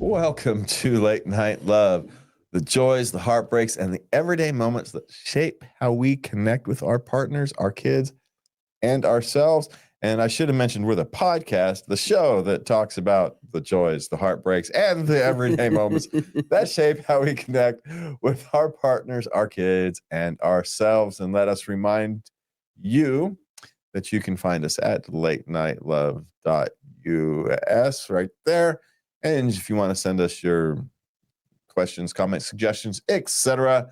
Welcome to Late Night Love, the joys, the heartbreaks, and the everyday moments that shape how we connect with our partners, our kids, and ourselves. And I should have mentioned we're the podcast, the show that talks about the joys, the heartbreaks, and the everyday moments that shape how we connect with our partners, our kids, and ourselves. And let us remind you that you can find us at latenightlove.us right there. And if you want to send us your questions, comments, suggestions, etc.,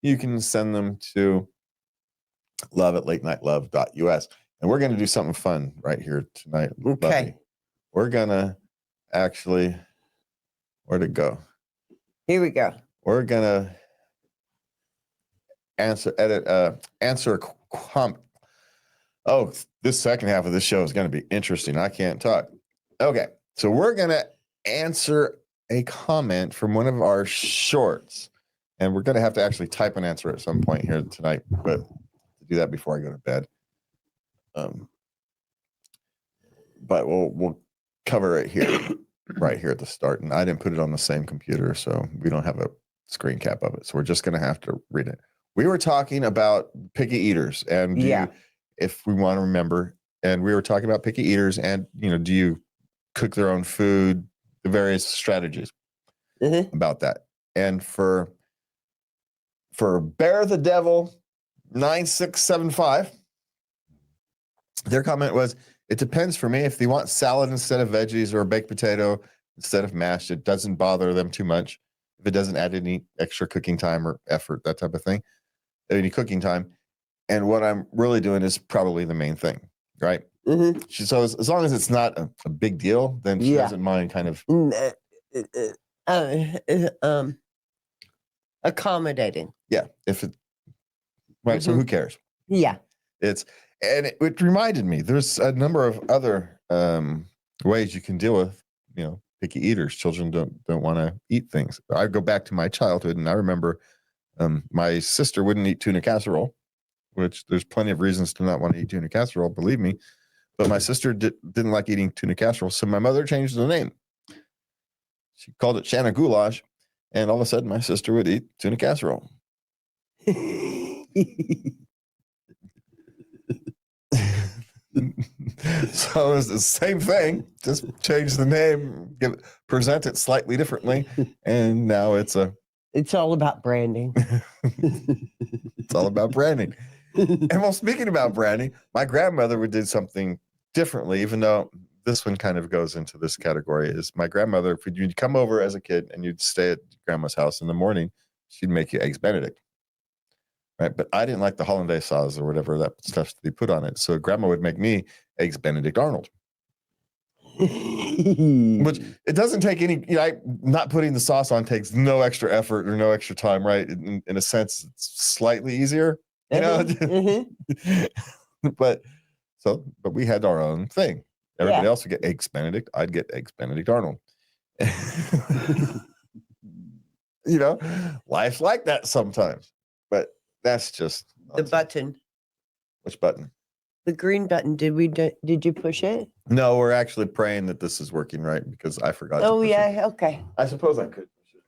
you can send them to love@latenightlove.us. And we're going to do something fun right here tonight. Okay. Lovely. We're going to actually, where'd it go? Here we go. We're going to answer a comment. Oh, this second half of this show is going to be interesting. I can't talk. Okay. So we're going to answer a comment from one of our shorts, and we're going to have to actually type an answer at some point here tonight, but to do that before I go to bed. But we'll cover it here, right here at the start. And I didn't put it on the same computer, so we don't have a screen cap of it. So we're just going to have to read it. We were talking about picky eaters, and if we want to remember, and we were talking about picky eaters, and do you cook their own food? The various strategies about that. And for Bear the Devil 9675, their comment was, it depends for me. If they want salad instead of veggies or a baked potato instead of mashed, it doesn't bother them too much. If it doesn't add any extra cooking time or effort, that type of thing, any cooking time. And what I'm really doing is probably the main thing, right? So as long as it's not a big deal, then she doesn't mind kind of accommodating. Yeah. If it right, so who cares? Yeah. It reminded me, there's a number of other ways you can deal with, picky eaters. Children don't want to eat things. I go back to my childhood, and I remember my sister wouldn't eat tuna casserole, which there's plenty of reasons to not want to eat tuna casserole, believe me. But my sister didn't like eating tuna casserole, so my mother changed the name. She called it Shanna Goulash, and all of a sudden my sister would eat tuna casserole. So it's the same thing, just change the name, present it slightly differently, and now it's all about branding. It's all about branding. And well, speaking about branding, my grandmother would do something differently, even though this one kind of goes into this category. Is my grandmother, if you'd come over as a kid and you'd stay at grandma's house in the morning, she'd make you eggs Benedict. Right. But I didn't like the hollandaise sauce or whatever that stuff they put on it. So grandma would make me eggs Benedict Arnold. Which it doesn't take any, not putting the sauce on takes no extra effort or no extra time, right? In a sense, it's slightly easier, But we had our own thing. Everybody else would get eggs Benedict. I'd get eggs Benedict Arnold. Life's like that sometimes. But that's just nonsense. The button. Which button? The green button. Did you push it? No, we're actually praying that this is working right, because I forgot. Oh, yeah. Okay. I suppose I could push it.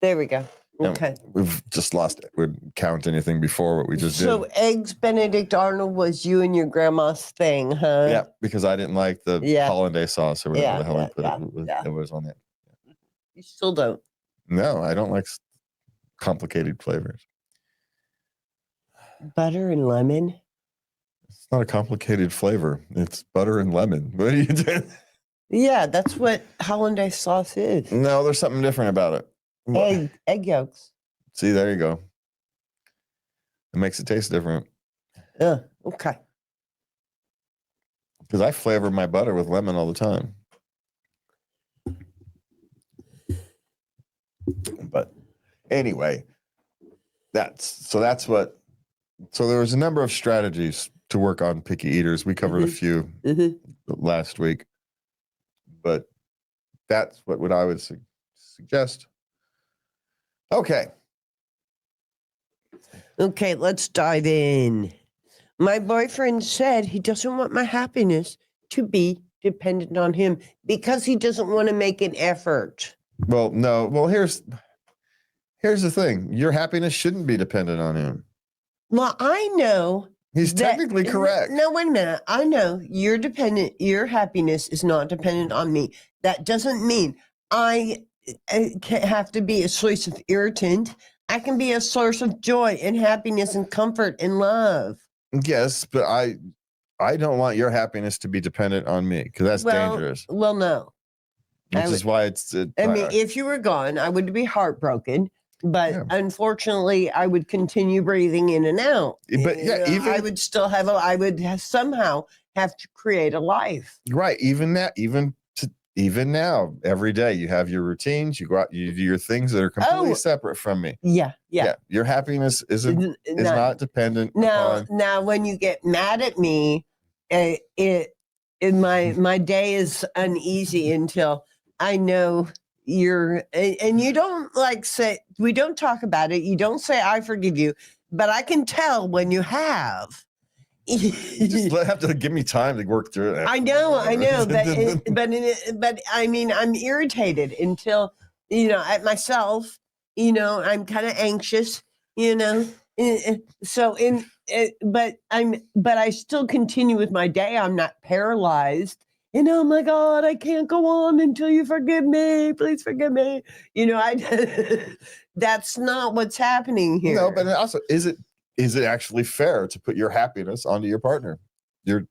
There we go. Okay. We've just lost it. We'd count anything before what we just did. So eggs Benedict Arnold was you and your grandma's thing, huh? Yeah, because I didn't like the hollandaise sauce or whatever the hell it was on it. You still don't? No, I don't like complicated flavors. Butter and lemon? It's not a complicated flavor. It's butter and lemon. What are you doing? Yeah, that's what hollandaise sauce is. No, there's something different about it. Egg yolks. See, there you go. It makes it taste different. Yeah, okay. Because I flavor my butter with lemon all the time. But anyway, so there was a number of strategies to work on picky eaters. We covered a few last week, but that's what I would suggest. Okay, let's dive in. My boyfriend said he doesn't want my happiness to be dependent on him because he doesn't want to make an effort. Well, no. Well, here's the thing. Your happiness shouldn't be dependent on him. Well, I know He's that- technically correct. No, wait a minute. I know your happiness is not dependent on me. That doesn't mean I have to be a source of irritant. I can be a source of joy and happiness and comfort and love. Yes, but I don't want your happiness to be dependent on me because that's dangerous. Well, no. Which is why it's. I mean, if you were gone, I would be heartbroken. But unfortunately, I would continue breathing in and out. But I would still have somehow have to create a life. Right. Even now, every day you have your routines. You go out, you do your things that are completely separate from me. Yeah. Your happiness is not dependent. Now, when you get mad at me, my day is uneasy until I know and you don't say, we don't talk about it. You don't say, I forgive you, but I can tell when you have. You just have to give me time to work through it. I know, but I mean, I'm irritated until, at myself, I'm kind of anxious, but I still continue with my day. I'm not paralyzed. Oh my God, I can't go on until you forgive me. Please forgive me. That's not what's happening here. No, but also, is it actually fair to put your happiness onto your partner? Your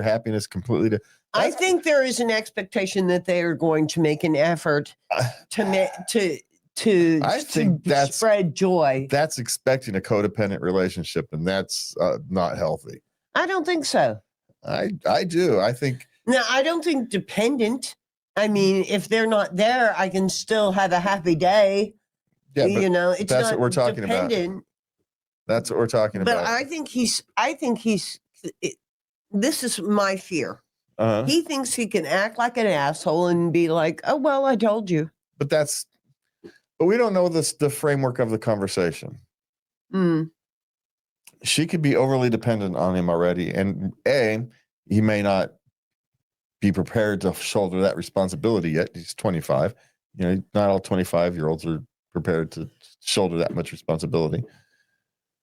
happiness completely. I think there is an expectation that they are going to make an effort to spread joy. That's expecting a codependent relationship, and that's not healthy. I don't think so. I do. I think. No, I don't think dependent. I mean, if they're not there, I can still have a happy day. Yeah, it's that's not what we're talking dependent. about. That's what we're talking about. But I think this is my fear. Uh-huh. He thinks he can act like an asshole and be like, oh, well, I told you. But we don't know the framework of the conversation. She could be overly dependent on him already. And he may not be prepared to shoulder that responsibility yet. He's 25. Not all 25-year-olds are prepared to shoulder that much responsibility.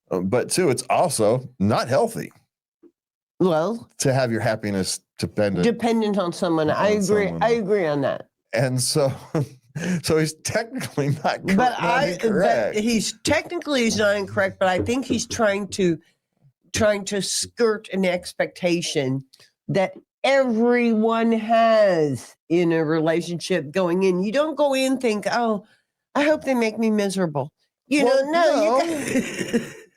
But two, it's also not healthy. Well, to have your happiness dependent on someone. I agree on that. And so he's technically not incorrect. But he's not incorrect, but I think he's trying to skirt an expectation that everyone has in a relationship going in. You don't go in and think, oh, I hope they make me miserable.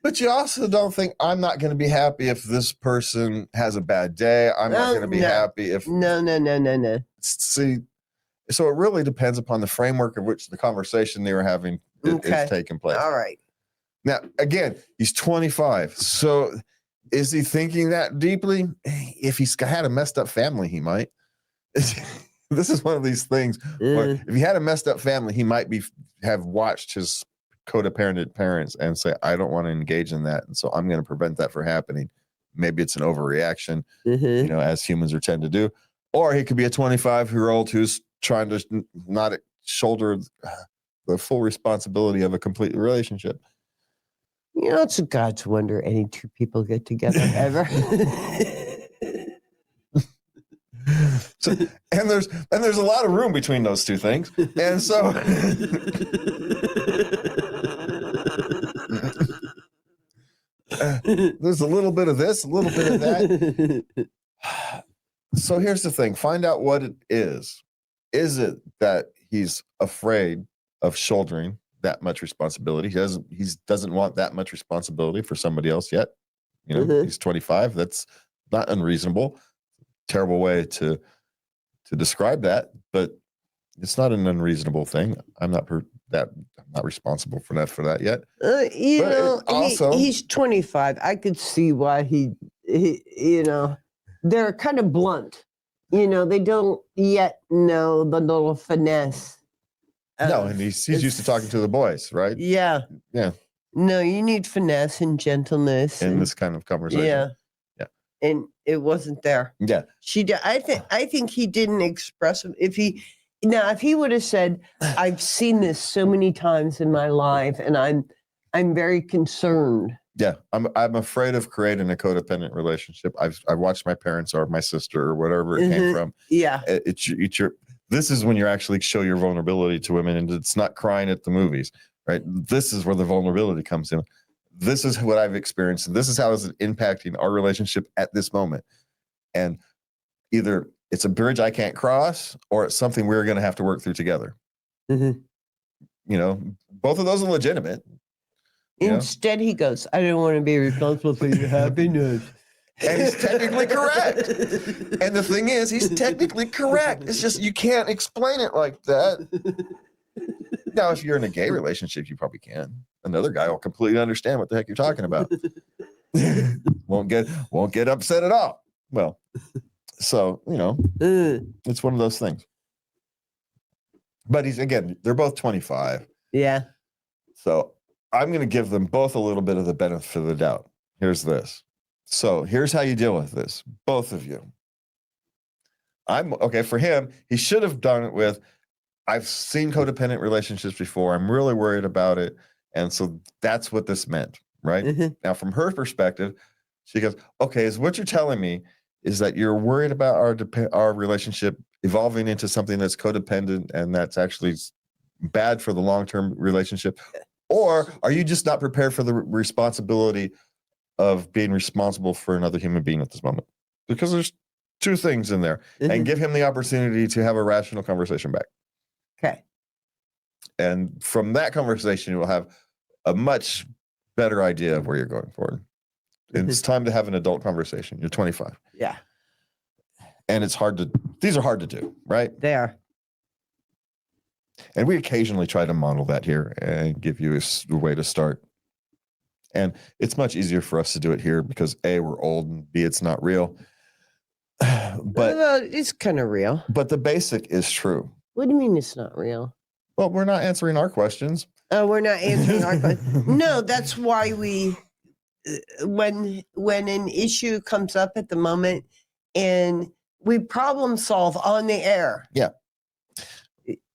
But you also don't think, I'm not going to be happy if this person has a bad day. I'm not going to be happy if... No. See, so it really depends upon the framework of which the conversation they were having is taking place. All right. Now, again, he's 25. So is he thinking that deeply? If he's had a messed up family, he might. This is one of these things where if he had a messed up family, he might have watched his codependent parents and say, I don't want to engage in that. And so I'm going to prevent that from happening. Maybe it's an overreaction, as humans are tend to do. Or he could be a 25-year-old who's trying to not shoulder the full responsibility of a complete relationship. It's a God's wonder any two people get together ever. So, and there's a lot of room between those two things. And so there's a little bit of this, a little bit of that. So here's the thing. Find out what it is. Is it that he's afraid of shouldering that much responsibility? He doesn't want that much responsibility for somebody else yet. He's 25. That's not unreasonable. Terrible way to describe that, but it's not an unreasonable thing. I'm not responsible for that yet. He's 25. I could see why he they're kind of blunt. They don't yet know the little finesse. No, and he's used to talking to the boys, right? Yeah. No, you need finesse and gentleness in this kind of conversation. Yeah. And it wasn't there. Yeah. I think he didn't express if he Now, if he would have said, "I've seen this so many times in my life, and I'm very concerned." Yeah, I'm afraid of creating a codependent relationship. I've watched my parents or my sister or whatever it came from. Yeah. It's your. This is when you actually show your vulnerability to women, and it's not crying at the movies, right? This is where the vulnerability comes in. This is what I've experienced, and this is how it's impacting our relationship at this moment. And either it's a bridge I can't cross, or it's something we're going to have to work through together. Mm-hmm. You know, both of those are legitimate. Instead, he goes, "I don't want to be responsible for your happiness." And he's technically correct. And the thing is, he's technically correct. It's just you can't explain it like that. Now, if you're in a gay relationship, you probably can. Another guy will completely understand what the heck you're talking about. won't get upset at all. Well, so it's one of those things. But they're both 25. Yeah. So I'm going to give them both a little bit of the benefit of the doubt. Here's this. So here's how you deal with this, both of you. For him, he should have done it with, I've seen codependent relationships before. I'm really worried about it. And so that's what this meant, right? Mm-hmm. Now, from her perspective, she goes, okay, is what you're telling me is that you're worried about our relationship evolving into something that's codependent and that's actually bad for the long-term relationship? Or are you just not prepared for the responsibility of being responsible for another human being at this moment? Because there's two things in there. Mm-hmm. And give him the opportunity to have a rational conversation back. Okay. And from that conversation, you will have a much better idea of where you're going forward. It's time to have an adult conversation. You're 25. Yeah. And these are hard to do, right? They are. And we occasionally try to model that here and give you a way to start. And it's much easier for us to do it here because A, we're old, and B, it's not real. But it's kind of real. But the basic is true. What do you mean it's not real? Well, we're not answering our questions. Oh, we're not answering our questions. No, that's why we, when an issue comes up at the moment, and we problem solve on the air. Yeah.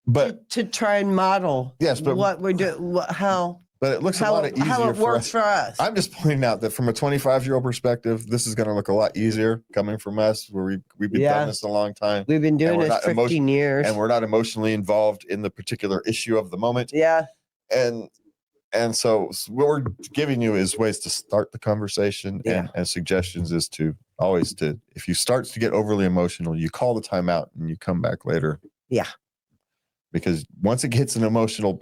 But to try and model what we're doing, how. But it looks a lot easier how it works for us. I'm just pointing out that from a 25-year-old perspective, this is going to look a lot easier coming from us, where we've been doing this a long time. We've been doing this 15 years. And we're not emotionally involved in the particular issue of the moment. Yeah. And so what we're giving you is ways to start the conversation, and suggestions is if you start to get overly emotional, you call the timeout and you come back later. Yeah. Because once it gets an emotional,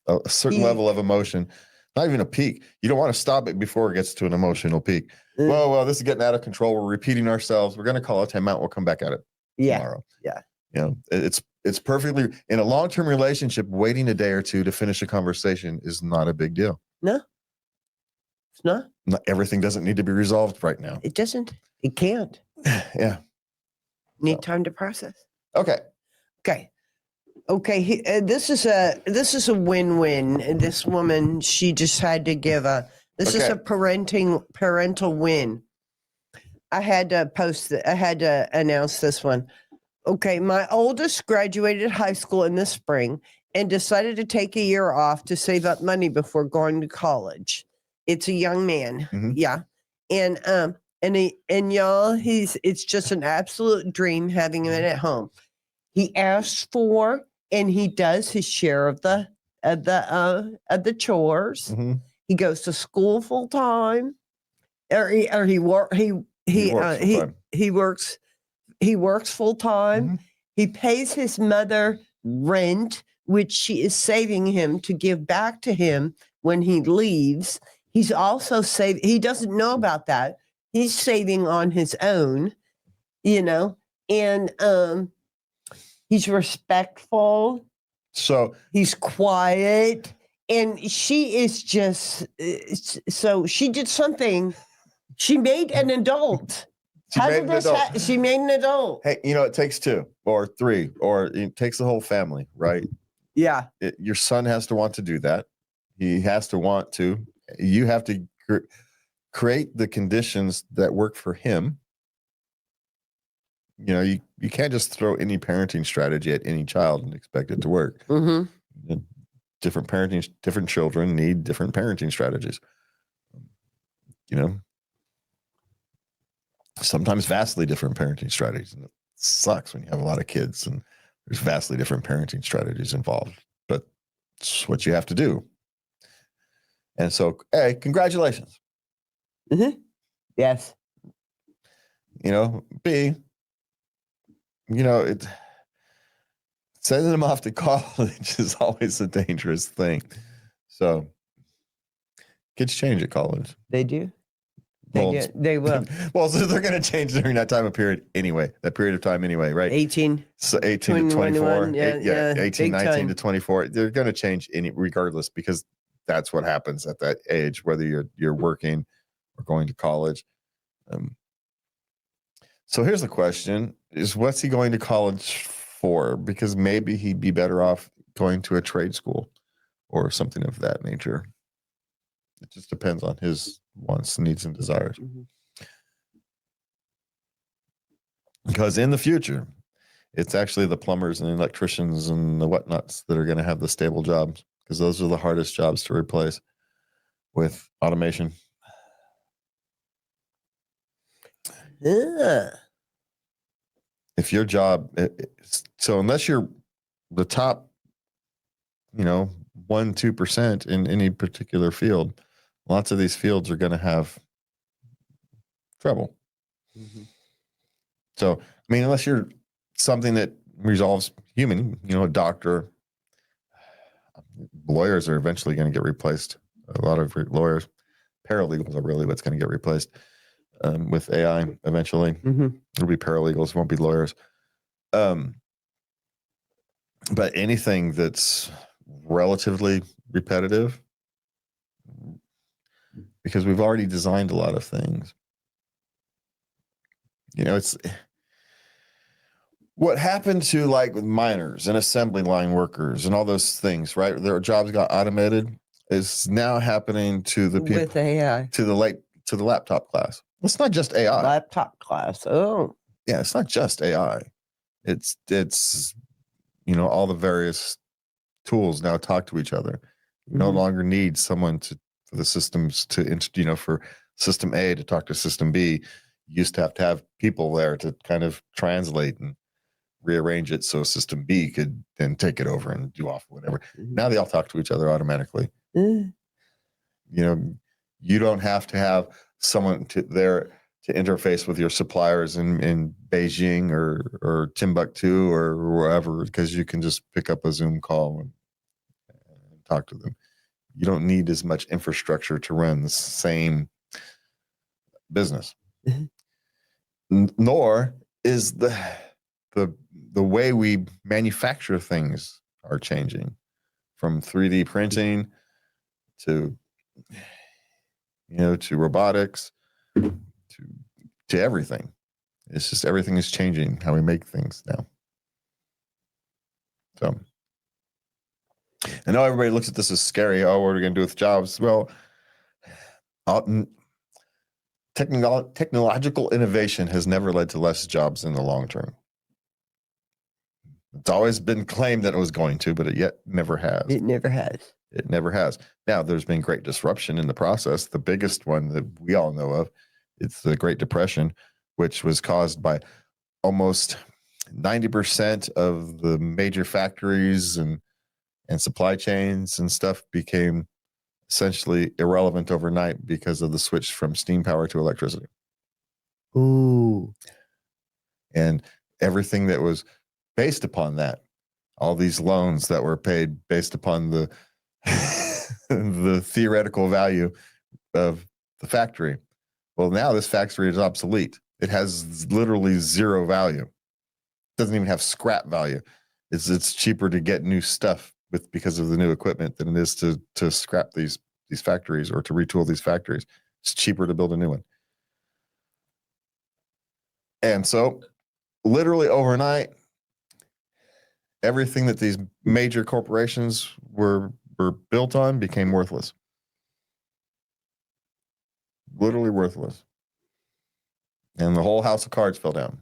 a certain level of emotion, not even a peak, you don't want to stop it before it gets to an emotional peak. Well, this is getting out of control. We're repeating ourselves. We're going to call a timeout. We'll come back at it tomorrow. Yeah. It's perfectly, in a long-term relationship, waiting a day or two to finish a conversation is not a big deal. No, it's not. Everything doesn't need to be resolved right now. It doesn't. It can't. Yeah. Need time to process. Okay. This is a win-win. This woman, she just had to give this is a parental win. I had to announce this one. Okay, my oldest graduated high school in the spring and decided to take a year off to save up money before going to college. It's a young man. Mm-hmm. Yeah. And y'all, it's just an absolute dream having him at home. He asks for, and he does his share of the chores. Mm-hmm. He goes to school full time, he works full time. Mm-hmm. He pays his mother rent, which she is saving him to give back to him when he leaves. He's also saving. He doesn't know about that. He's saving on his own, and he's respectful. So he's quiet, and she is just. So she did something. She made an adult. She made an adult. Hey, it takes 2 or 3, or it takes the whole family, right? Yeah. Your son has to want to do that. He has to want to. You have to create the conditions that work for him. you can't just throw any parenting strategy at any child and expect it to work. Mm-hmm. Different children need different parenting strategies. Sometimes vastly different parenting strategies. And it sucks when you have a lot of kids and there's vastly different parenting strategies involved, but it's what you have to do. And so, A, congratulations. Mm-hmm. Yes. B, sending them off to college is always a dangerous thing. So kids change at college. They do. They will. Well, so they're going to change during that time of period anyway, that period of time anyway, right? 18. So 18 to 24. Yeah, 18, 19 to 24. They're going to change regardless, because that's what happens at that age, whether you're working or going to college. So here's the question is, what's he going to college for? Because maybe he'd be better off going to a trade school or something of that nature. It just depends on his wants, needs, and desires. Mm-hmm. Because in the future, it's actually the plumbers and the electricians and the whatnots that are going to have the stable jobs, because those are the hardest jobs to replace with automation. Yeah. If your job, so unless you're the top, 1-2% in any particular field, lots of these fields are going to have trouble. Mm-hmm. So, unless you're something that resolves human, a doctor, lawyers are eventually going to get replaced. A lot of lawyers, paralegals are really what's going to get replaced with AI eventually. Mm-hmm. It'll be paralegals, won't be lawyers. But anything that's relatively repetitive, because we've already designed a lot of things. It's what happened to like with miners and assembly line workers and all those things, right? Their jobs got automated. Is now happening to the people with AI, to the laptop class. It's not just AI. Laptop class. Oh, yeah, it's not just AI. It's all the various tools now talk to each other. You no longer need someone for the systems to for system A to talk to system B. You used to have people there to kind of translate and rearrange it so system B could then take it over and do off whatever. Now they all talk to each other automatically. You don't have to have someone there to interface with your suppliers in Beijing or Timbuktu or wherever, because you can just pick up a Zoom call and talk to them. You don't need as much infrastructure to run the same business. Nor is the way we manufacture things are changing, from 3D printing to robotics to everything. It's just everything is changing how we make things now. So I know everybody looks at this as scary. Oh, what are we going to do with jobs? Well, technological innovation has never led to less jobs in the long term. It's always been claimed that it was going to, but it yet never has. It never has. It never has. Now, there's been great disruption in the process. The biggest one that we all know of, it's the Great Depression, which was caused by almost 90% of the major factories and supply chains and stuff became essentially irrelevant overnight because of the switch from steam power to electricity. Ooh. And everything that was based upon that, all these loans that were paid based upon the the theoretical value of the factory. Well, now this factory is obsolete. It has literally zero value. It doesn't even have scrap value. It's cheaper to get new stuff because of the new equipment than it is to scrap these factories or to retool these factories. It's cheaper to build a new one. And so literally overnight, everything that these major corporations were built on became worthless. Literally worthless. And the whole house of cards fell down.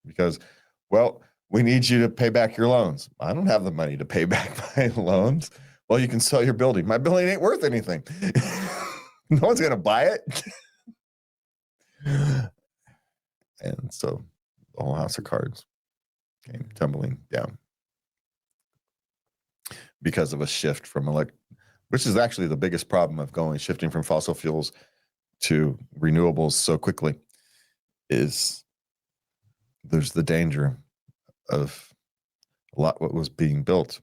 because, well, we need you to pay back your loans. I don't have the money to pay back my loans. Well, you can sell your building. My building ain't worth anything. No one's going to buy it. And so the whole house of cards came tumbling down because of a shift from which is actually the biggest problem of shifting from fossil fuels to renewables so quickly, is there's the danger of a lot what was being built,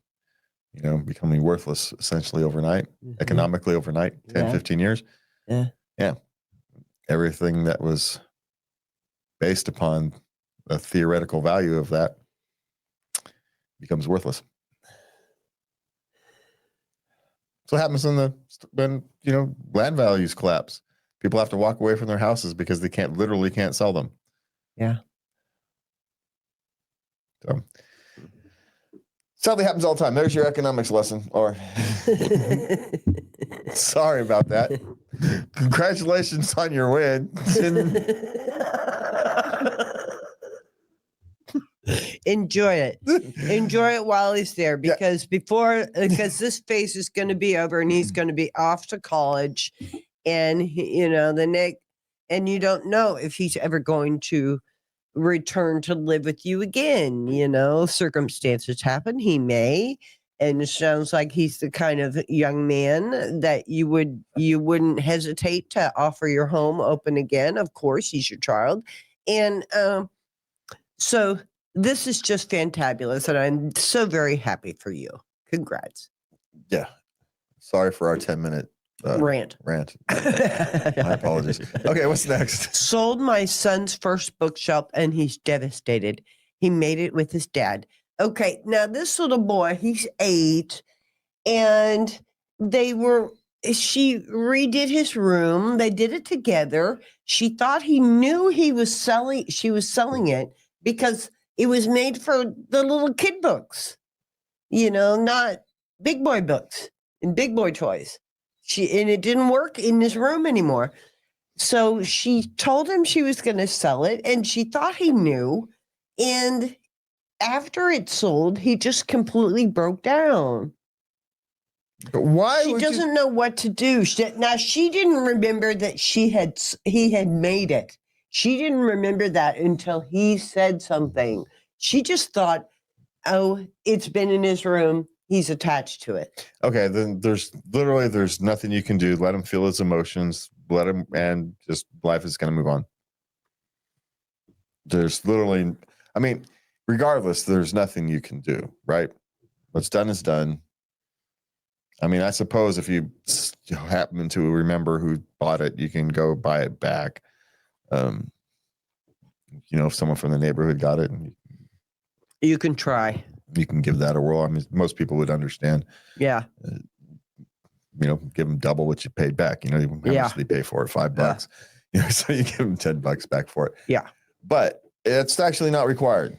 becoming worthless essentially overnight, economically overnight, 10, 15 years. Yeah. Everything that was based upon a theoretical value of that becomes worthless. So what happens when land values collapse? People have to walk away from their houses because they literally can't sell them. Yeah. So sadly happens all the time. There's your economics lesson. Or sorry about that. Congratulations on your win. Enjoy it. Enjoy it while he's there, because this phase is going to be over and he's going to be off to college, and and you don't know if he's ever going to return to live with you again. Circumstances happen. He may, and it sounds like he's the kind of young man that you wouldn't hesitate to offer your home open again. Of course, he's your child, and so this is just fantabulous, and I'm so very happy for you. Congrats. Yeah. Sorry for our 10-minute rant. My apologies. Okay, what's next? Sold my son's first bookshelf, and he's devastated. He made it with his dad. Okay, now this little boy, he's 8, and she redid his room. They did it together. She thought he knew she was selling it because it was made for the little kid books, not big boy books and big boy toys. And it didn't work in his room anymore. So she told him she was going to sell it, and she thought he knew. And after it sold, he just completely broke down. Why? She doesn't know what to do. She didn't remember that he had made it. She didn't remember that until he said something. She just thought, oh, it's been in his room. He's attached to it. Okay, then there's nothing you can do. Let him feel his emotions. Let him, and just life is going to move on. There's literally, regardless, there's nothing you can do, right? What's done is done. I suppose if you happen to remember who bought it, you can go buy it back. If someone from the neighborhood got it, you can try. You can give that a whirl. Most people would understand. Yeah. Give them double what you paid back. How much they pay for it? $5. Yeah. So you give them $10 back for it. Yeah. But it's actually not required.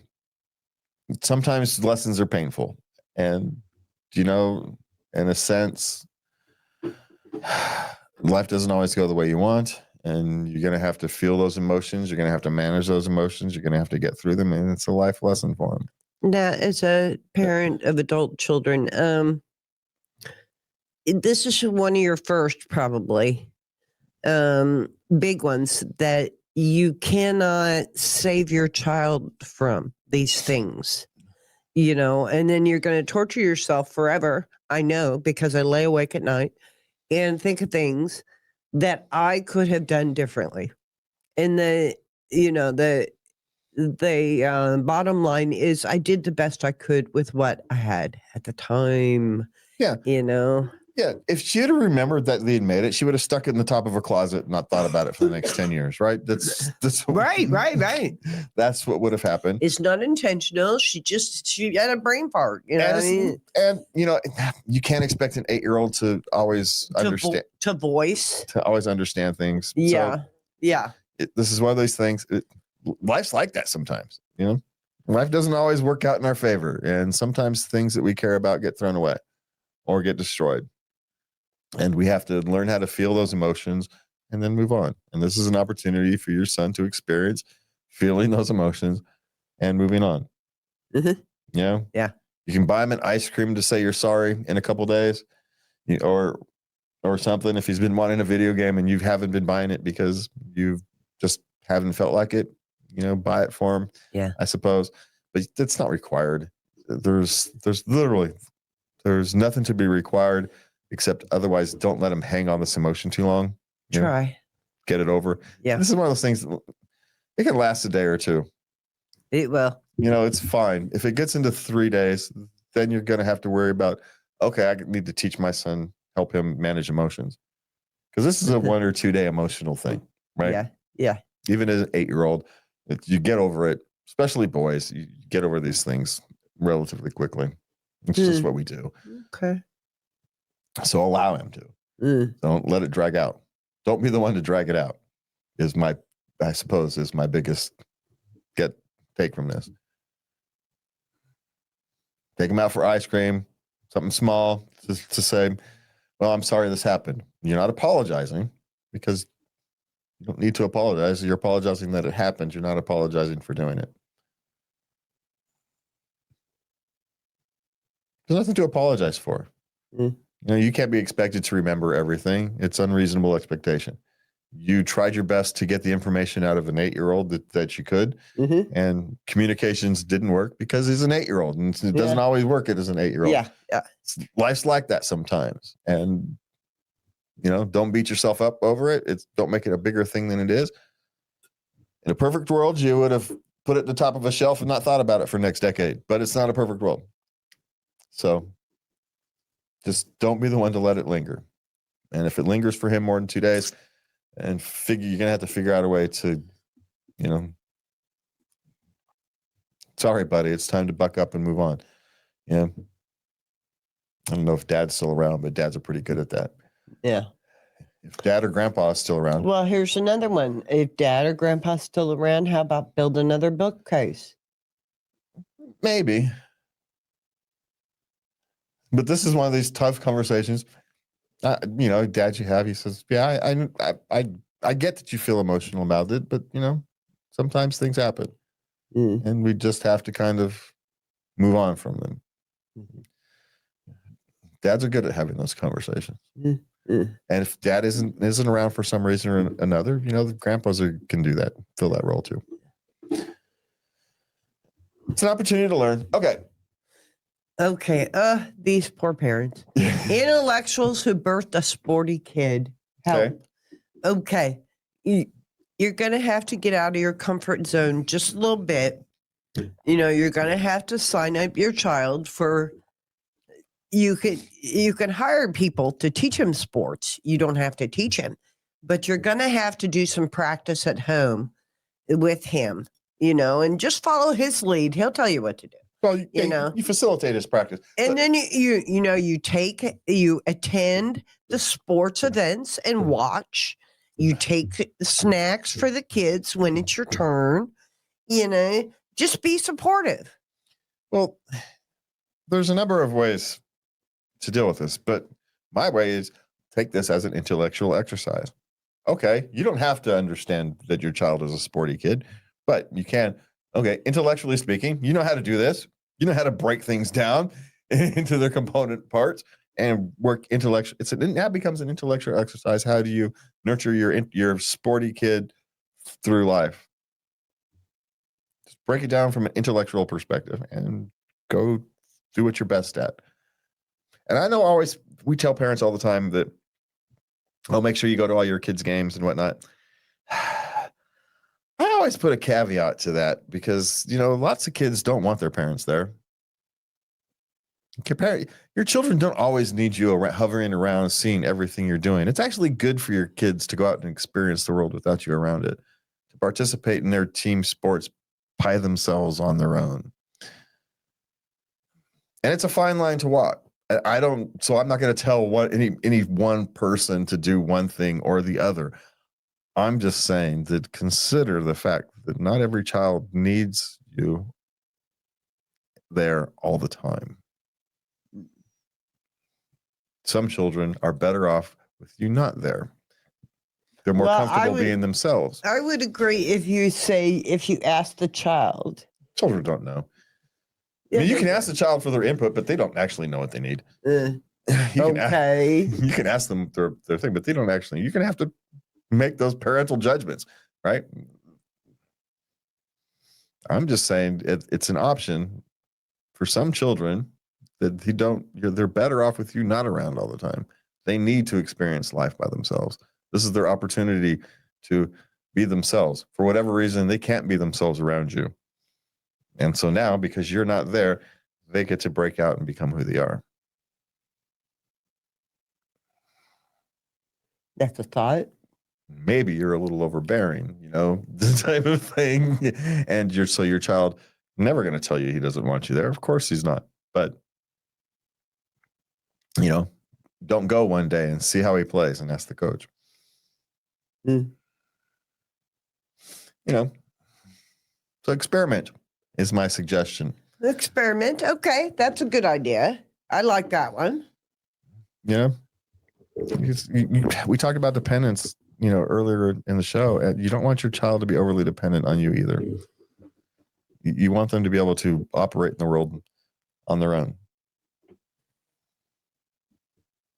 Sometimes lessons are painful, and in a sense, life doesn't always go the way you want, and you're going to have to feel those emotions. You're going to have to manage those emotions. You're going to have to get through them, and it's a life lesson for them. Now, as a parent of adult children, this is one of your first, probably, big ones that you cannot save your child from these things, and then you're going to torture yourself forever. I know, because I lay awake at night and think of things that I could have done differently. And the bottom line is I did the best I could with what I had at the time. Yeah. Yeah. If she had remembered that they had made it, she would have stuck it in the top of her closet and not thought about it for the next 10 years, right? That's right. That's what would have happened. It's not intentional. She had a brain fart, And you can't expect an 8-year-old to always understand, to always understand things. Yeah. So yeah. This is one of those things. Life's like that sometimes, life doesn't always work out in our favor. And sometimes things that we care about get thrown away or get destroyed. And we have to learn how to feel those emotions and then move on. And this is an opportunity for your son to experience feeling those emotions and moving on. Mhm. You know? Yeah. You can buy him an ice cream to say you're sorry in a couple days, or something. If he's been wanting a video game and you haven't been buying it because you just haven't felt like it, buy it for him. Yeah. I suppose, but that's not required. There's literally nothing to be required except otherwise don't let him hang on this emotion too long. Try. Get it over. Yeah. This is one of those things. It can last a day or two. It will. It's fine. If it gets into 3 days, then you're going to have to worry about, okay, I need to teach my son, help him manage emotions. Because this is a 1 or 2 day emotional thing, right? Yeah. Yeah. Even as an 8-year-old, you get over it, especially boys, you get over these things relatively quickly. It's just what we do. Okay. So allow him to. Don't let it drag out. Don't be the one to drag it out is my biggest take from this. Take him out for ice cream, something small to say, well, I'm sorry this happened. You're not apologizing because you don't need to apologize. You're apologizing that it happened. You're not apologizing for doing it. There's nothing to apologize for. You can't be expected to remember everything. It's unreasonable expectation. You tried your best to get the information out of an 8-year-old that you could, and communications didn't work because he's an 8-year-old, and it doesn't always work as an 8-year-old. Yeah. Life's like that sometimes, and don't beat yourself up over it. Don't make it a bigger thing than it is. In a perfect world, you would have put it at the top of a shelf and not thought about it for next decade, but it's not a perfect world. So just don't be the one to let it linger. And if it lingers for him more than 2 days, and you're going to have to figure out a way to, sorry, buddy, it's time to buck up and move on. Yeah. I don't know if dad's still around, but dads are pretty good at that. Yeah. If dad or grandpa is still around. Well, here's another one. If dad or grandpa's still around, how about build another bookcase? Maybe. But this is one of these tough conversations. Dad, he says, yeah, I get that you feel emotional about it, but sometimes things happen, and we just have to kind of move on from them. Dads are good at having those conversations, and if dad isn't around for some reason or another, the grandpas can do that, fill that role too. It's an opportunity to learn. Okay, these poor parents. Intellectuals who birthed a sporty kid. Help. Okay. You're going to have to get out of your comfort zone just a little bit. You're going to have to sign up your child for, you can hire people to teach him sports. You don't have to teach him, but you're going to have to do some practice at home with him, and just follow his lead. He'll tell you what to do. Well, you facilitate his practice, and then you attend the sports events and watch. You take snacks for the kids when it's your turn. Just be supportive. Well, there's a number of ways to deal with this, but my way is take this as an intellectual exercise. Okay, you don't have to understand that your child is a sporty kid, but you can. Okay, intellectually speaking, you know how to do this. You know how to break things down into their component parts and work intellectual. That becomes an intellectual exercise. How do you nurture your sporty kid through life? Just break it down from an intellectual perspective and go do what you're best at. And I know we tell parents all the time that, make sure you go to all your kids' games and whatnot. I always put a caveat to that because, lots of kids don't want their parents there. Your children don't always need you hovering around, seeing everything you're doing. It's actually good for your kids to go out and experience the world without you around it, to participate in their team sports by themselves on their own. And it's a fine line to walk. So I'm not going to tell any one person to do one thing or the other. I'm just saying that consider the fact that not every child needs you there all the time. Some children are better off with you not there. They're more comfortable being themselves. I would agree if you ask the child, Children don't know. I mean, you can ask the child for their input, but they don't actually know what they need. You can ask them their thing, but they don't actually. You're going to have to make those parental judgments, right? I'm just saying it's an option for some children that they're better off with you not around all the time. They need to experience life by themselves. This is their opportunity to be themselves. For whatever reason, they can't be themselves around you. And so now, because you're not there, they get to break out and become who they are. That's a thought. Maybe you're a little overbearing, the type of thing. And your child never going to tell you he doesn't want you there. Of course he's not. But, don't go one day and see how he plays and ask the coach. So experiment is my suggestion. Experiment. Okay. That's a good idea. I like that one. We talked about dependence, earlier in the show, and you don't want your child to be overly dependent on you either. You want them to be able to operate in the world on their own.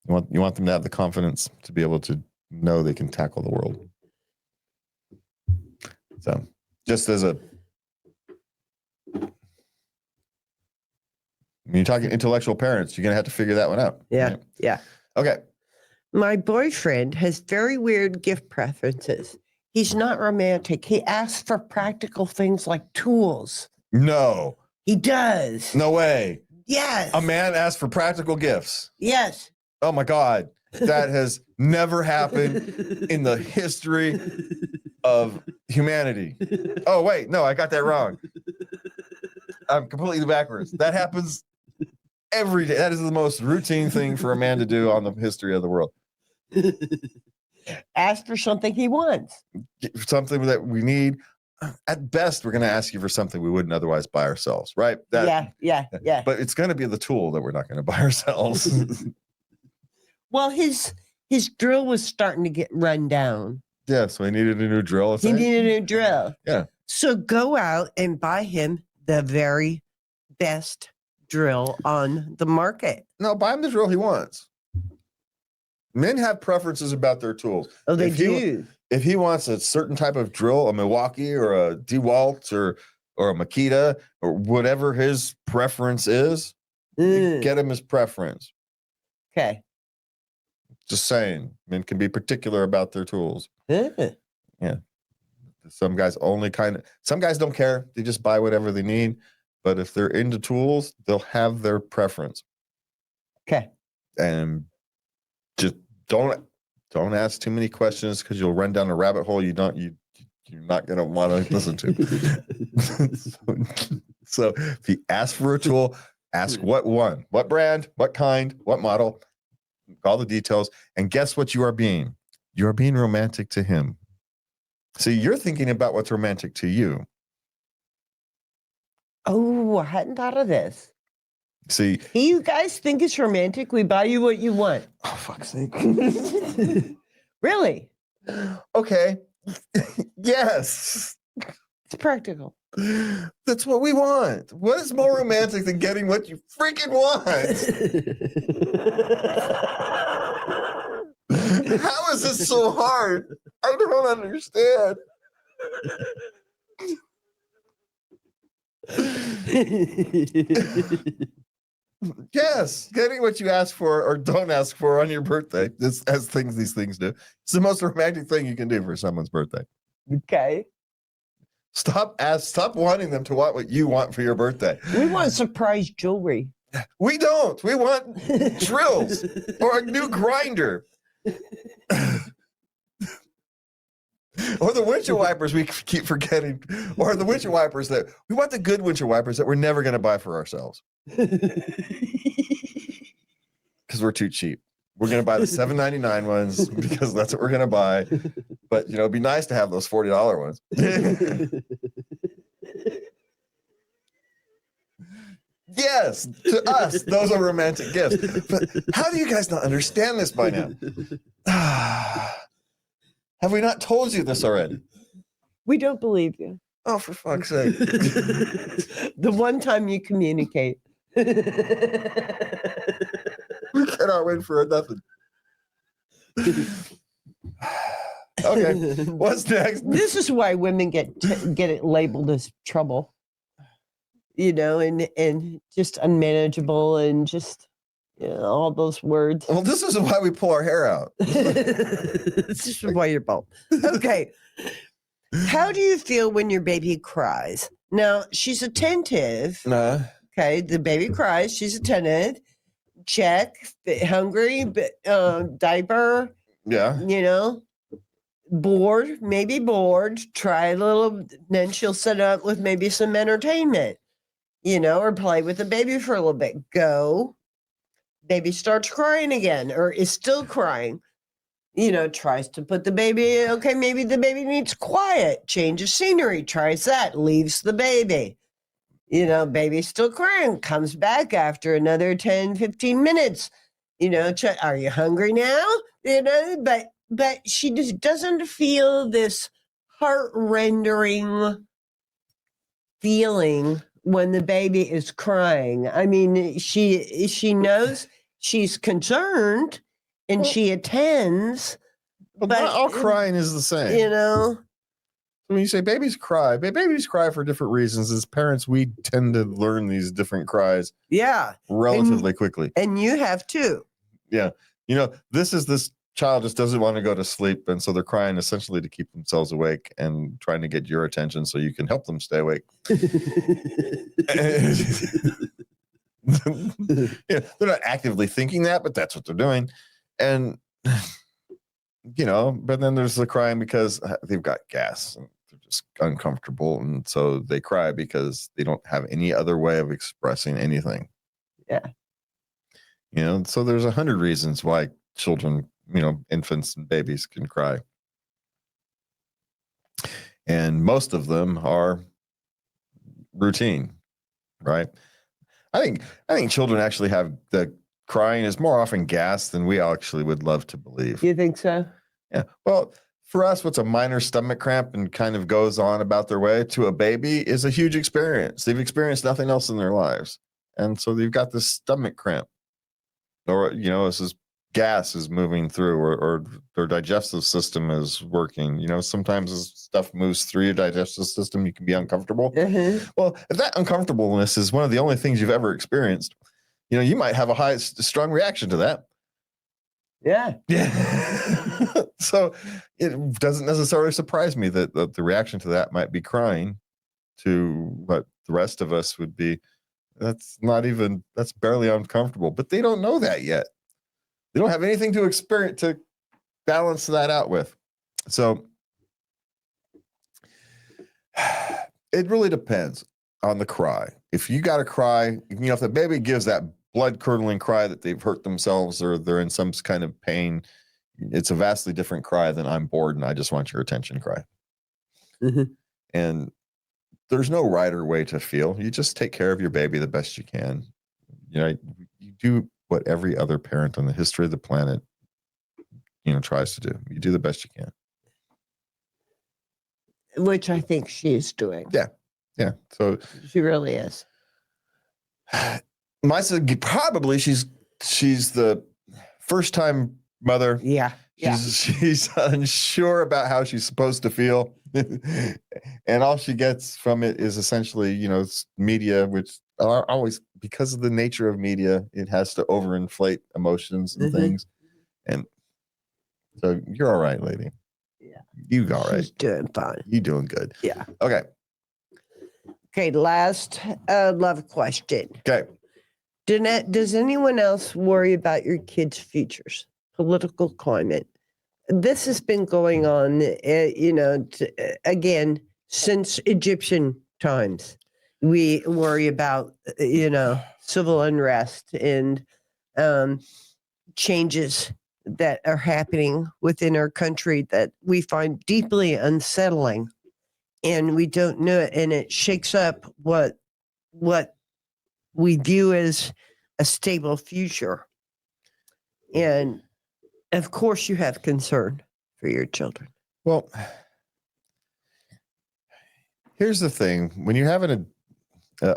You want them to have the confidence to be able to know they can tackle the world. So, just as when you're talking intellectual parents, you're going to have to figure that one out. Yeah. Right? Yeah. Okay. My boyfriend has very weird gift preferences. He's not romantic. He asks for practical things like tools. No. He does. No way. Yes. A man asks for practical gifts. Yes. Oh my God. That has never happened in the history of humanity. Oh, wait. No, I got that wrong. I'm completely backwards. That happens every day. That is the most routine thing for a man to do on the history of the world. Ask for something he wants. Something that we need. At best, we're going to ask you for something we wouldn't otherwise buy ourselves, right? Yeah. But it's going to be the tool that we're not going to buy ourselves. Well, his drill was starting to get run down. Yeah, so he needed a new drill. He needed a new drill. Yeah. So go out and buy him the very best drill on the market. No, buy him the drill he wants. Men have preferences about their tools. Oh, they do. If he wants a certain type of drill, a Milwaukee or a DeWalt or a Makita or whatever his preference is, you get him his preference. Okay. Just saying, men can be particular about their tools. Yeah. Some guys some guys don't care. They just buy whatever they need. But if they're into tools, they'll have their preference. Okay. And just don't ask too many questions because you'll run down a rabbit hole you're not going to want to listen to. So if you ask for a tool, ask what one, what brand, what kind, what model, all the details, and guess what you are being? You are being romantic to him. See, you're thinking about what's romantic to you. Oh, I hadn't thought of this. See, you guys think it's romantic? We buy you what you want. Oh, fuck's sake. Really? Okay. Yes. It's practical. That's what we want. What is more romantic than getting what you freaking want? How is this so hard? I don't understand. Yes, getting what you ask for or don't ask for on your birthday. These things do. It's the most romantic thing you can do for someone's birthday. Okay. Stop wanting them to want what you want for your birthday. We want surprise jewelry. We don't. We want drills or a new grinder. Or the windshield wipers we keep forgetting. Or the windshield wipers that we want, the good windshield wipers that we're never going to buy for ourselves. Because we're too cheap. We're going to buy the $7.99 ones because that's what we're going to buy. But, it'd be nice to have those $40 ones. Yes, to us, those are romantic gifts. But how do you guys not understand this by now? Have we not told you this already? We don't believe you. Oh, for fuck's sake. The one time you communicate. We cannot wait for nothing. Okay, what's next? This is why women get it labeled as trouble, and just unmanageable and just all those words. Well, this is why we pull our hair out. This is why you're bald. Okay. How do you feel when your baby cries? Now, she's attentive. Okay, the baby cries. She's attentive. Check. Hungry, diaper. Yeah. Bored, maybe bored. Try a little. Then she'll set up with maybe some entertainment, or play with the baby for a little bit. Go. Baby starts crying again or is still crying. Tries to put the baby, okay, maybe the baby needs quiet, change of scenery, tries that, leaves the baby. Baby's still crying, comes back after another 10, 15 minutes. Are you hungry now? But she just doesn't feel this heart-rendering feeling when the baby is crying. I mean, she knows she's concerned and she attends. But not all crying is the same. When you say babies cry for different reasons. As parents, we tend to learn these different cries relatively quickly. And you have too. Yeah. This child just doesn't want to go to sleep, and so they're crying essentially to keep themselves awake and trying to get your attention so you can help them stay awake. They're not actively thinking that, but that's what they're doing. And but then there's the crying because they've got gas and they're just uncomfortable, and so they cry because they don't have any other way of expressing anything. Yeah. So there's 100 reasons why children, infants and babies can cry. And most of them are routine, right? I think children actually have the crying is more often gas than we actually would love to believe. You think so? Yeah. Well, for us, what's a minor stomach cramp and kind of goes on about their way to a baby is a huge experience. They've experienced nothing else in their lives. And so they've got this stomach cramp. Or, this is gas is moving through, or their digestive system is working. Sometimes as stuff moves through your digestive system, you can be uncomfortable. Mm-hmm. Well, if that uncomfortableness is one of the only things you've ever experienced, you might have a strong reaction to that. Yeah. So it doesn't necessarily surprise me that the reaction to that might be crying, to what the rest of us would be. That's barely uncomfortable, but they don't know that yet. They don't have anything to experience to balance that out with. So it really depends on the cry. If you got to cry, if the baby gives that blood curdling cry that they've hurt themselves or they're in some kind of pain, it's a vastly different cry than I'm bored and I just want your attention cry. Mm-hmm. And there's no right or way to feel. You just take care of your baby the best you can. You do what every other parent on the history of the planet, tries to do. You do the best you can. Which I think she's doing. Yeah. Yeah. So she really is. Probably she's the first time mother. Yeah. She's unsure about how she's supposed to feel. And all she gets from it is essentially, media, which are always, because of the nature of media, it has to overinflate emotions and things. And so you're all right, lady. Yeah. You all right. She's doing fine. You doing good. Yeah. Okay. Last love question. Okay. Does anyone else worry about your kids' futures? Political climate. This has been going on, again, since Egyptian times. We worry about, civil unrest and changes that are happening within our country that we find deeply unsettling. And we don't know it. And it shakes up what we view as a stable future. And of course you have concern for your children. Well, Here's the thing: when you're having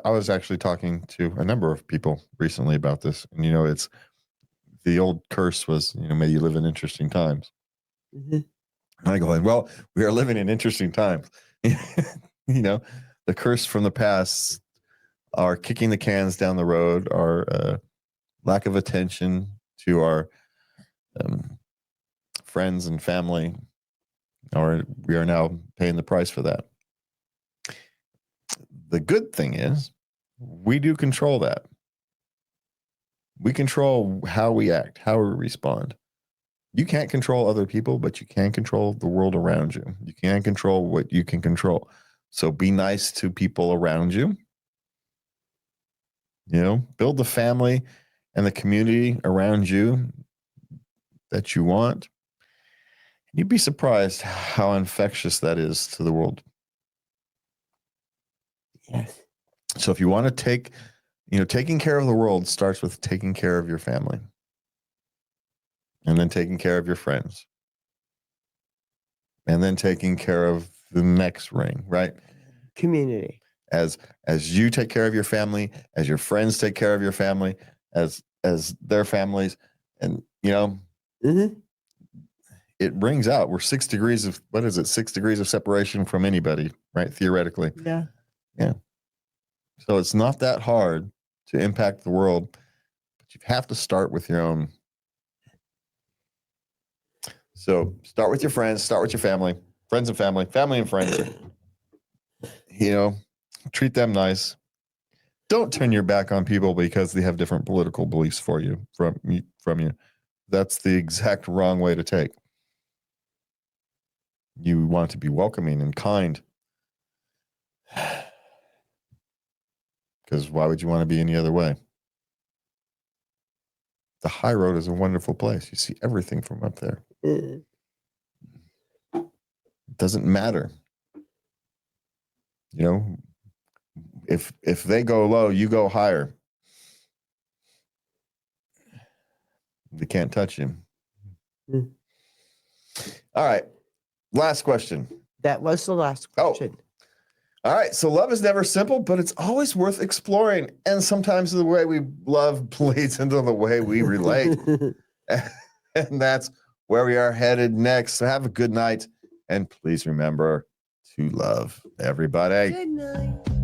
I was actually talking to a number of people recently about this, and it's the old curse was, may you live in interesting times. Mhm. And I go, well, we are living in interesting times. The curse from the past are kicking the cans down the road, our lack of attention to our friends and family, or we are now paying the price for that. The good thing is we do control that. We control how we act, how we respond. You can't control other people, but you can control the world around you. You can control what you can control. So be nice to people around you. Build the family and the community around you that you want. You'd be surprised how infectious that is to the world. Yes. So if you want to taking care of the world starts with taking care of your family. And then taking care of your friends. And then taking care of the next ring, right? Community. As you take care of your family, as your friends take care of your family, as their families, and Mm-hmm. it rings out. We're 6 degrees of 6 degrees of separation from anybody, right? Theoretically. Yeah. Yeah. So it's not that hard to impact the world, but you have to start with your own. So start with your friends, start with your family, friends and family, family and friends. Treat them nice. Don't turn your back on people because they have different political beliefs from you. That's the exact wrong way to take. You want to be welcoming and kind. Because why would you want to be any other way? The high road is a wonderful place. You see everything from up there. It doesn't matter. If they go low, you go higher. They can't touch you. Mm. All right. Last question. That was the last question. All right. So love is never simple, but it's always worth exploring. And sometimes the way we love bleeds into the way we relate. And that's where we are headed next. So have a good night. And please remember to love everybody. Good night.